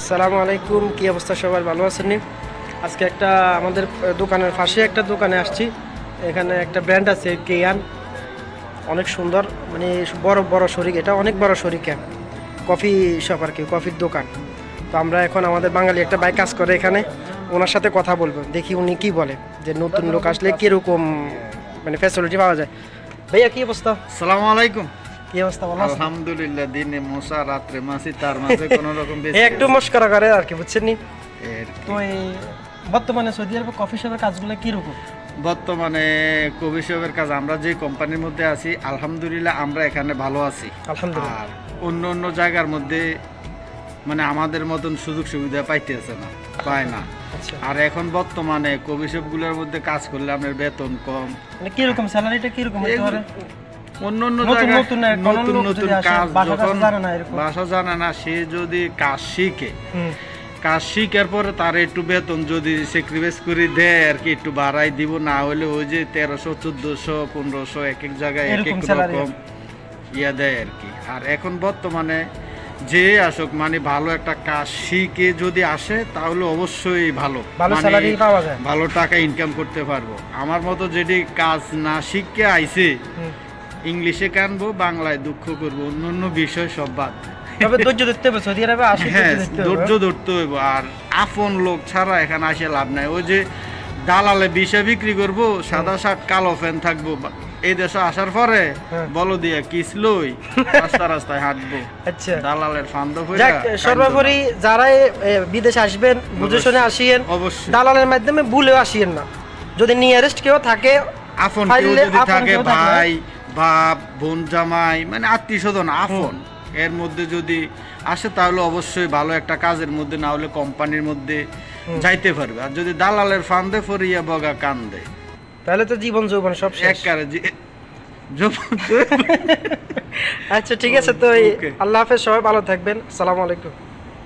আসসালামু আলাইকুম, কি অবস্থা সবার, ভালো আছেন নি? আজকে একটা আমাদের দোকানের পাশে একটা দোকানে আসছি। এখানে একটা ব্র্যান্ড আছে কেয়ান, অনেক সুন্দর, মানে বড় বড় শরিক, এটা অনেক বড় শরিক কফি শপ আর কি, কফির দোকান। তো আমরা এখন আমাদের বাঙালি একটা ভাই কাজ করে এখানে, ওনার সাথে কথা বলবো, দেখি উনি কি বলে যে নতুন লোক আসলে কীরকম মানে ফ্যাসিলিটি পাওয়া যায়। ভাইয়া কি অবস্থা? আসসালামু আলাইকুম। কি অবস্থা, ভালো আছেন? আলহামদুলিল্লাহ, দিনে মশা রাত্রে মাছি, তার মাঝে কোনো রকম বেঁচে একটু মস্করা করে আর কি, বুঝছেন নি? এর কি। তো এই বর্তমানে সৌদি আরবে কফি শপের কাজগুলো কীরকম? বর্তমানে কফি শপের কাজ, আমরা যে কোম্পানির মধ্যে আছি আলহামদুলিল্লাহ আমরা এখানে ভালো আছি। আলহামদুলিল্লাহ। আর অন্য অন্য জায়গার মধ্যে মানে আমাদের মতন সুযোগ সুবিধা পাইতেছে না, পায় না। আচ্ছা, আর এখন বর্তমানে কফি শপগুলোর মধ্যে কাজ করলে আপনার বেতন কম, মানে কিরকম স্যালারিটা কিরকম হতে পারে? অন্য অন্য নতুন জায়গায় নতুন নতুন নতুন কাজ যখন জানে না এরকম। ভাষা জানে না, সে যদি কাজ শিখে, হুম, কাজ শিখার পরে তার একটু বেতন যদি স্যাক্রিফাইস করে দেয় আর কি, একটু বাড়াই দিব, না হলে ওই যে 1300 1400 1500 এক এক জায়গায় এক এরকম এক salary রকম ইয়া দেয় আর কি। আর এখন বর্তমানে যে আসুক মানে ভালো একটা কাজ শিখে যদি আসে তাহলে অবশ্যই ভালো ভালো মানে স্যালারি পাওয়া যায়। ভালো টাকা ইনকাম করতে পারবো। আমার মতো যেটি কাজ না শিখে আইছে, হুম। ইংলিশে কানবো, বাংলায় দুঃখ করবো, অন্য অন্য বিষয় সব বাদ। তবে ধৈর্য ধরতে হবে, সৌদি আরবে আসলে হ্যাঁ, ধৈর্য ধরতে হবে। ধৈর্য ধরতে হইব। আর আপন লোক ছাড়া এখানে আসে লাভ নাই। ওই যে দালালে বিষা বিক্রি করবো, সাদা শার্ট কালো প্যান্ট থাকবো, এই দেশে আসার পরে হ্যাঁ। বলো দিয়া কিসলই রাস্তায় হাঁটবো, আচ্ছা, দালালের ফান্দ যাক, সর্বোপরি যারা বিদেশে আসবেন বুঝে শুনে আসিয়েন, অবশ্যই দালালের মাধ্যমে ভুলেও আসিয়েন না। যদি নিয়ারেস্ট কেউ থাকে, আপন কেউ পাইলে যদি আপন থাকে, কেউ থাকলে- ভাই বাপ বোন জামাই মানে আত্মীয় স্বজন আপন, এর মধ্যে যদি আসে তাহলে অবশ্যই ভালো একটা কাজের মধ্যে, না হলে কোম্পানির মধ্যে যাইতে পারবে। আর যদি দালালের ফান্দে ফরিয়া বগা কান্দে, তাহলে তো জীবন যৌবন সব শেষ। একবারে আচ্ছা, ঠিক আছে, তো Okay. আল্লাহ হাফেজ, সবাই ভালো থাকবেন, আসসালামু আলাইকুম।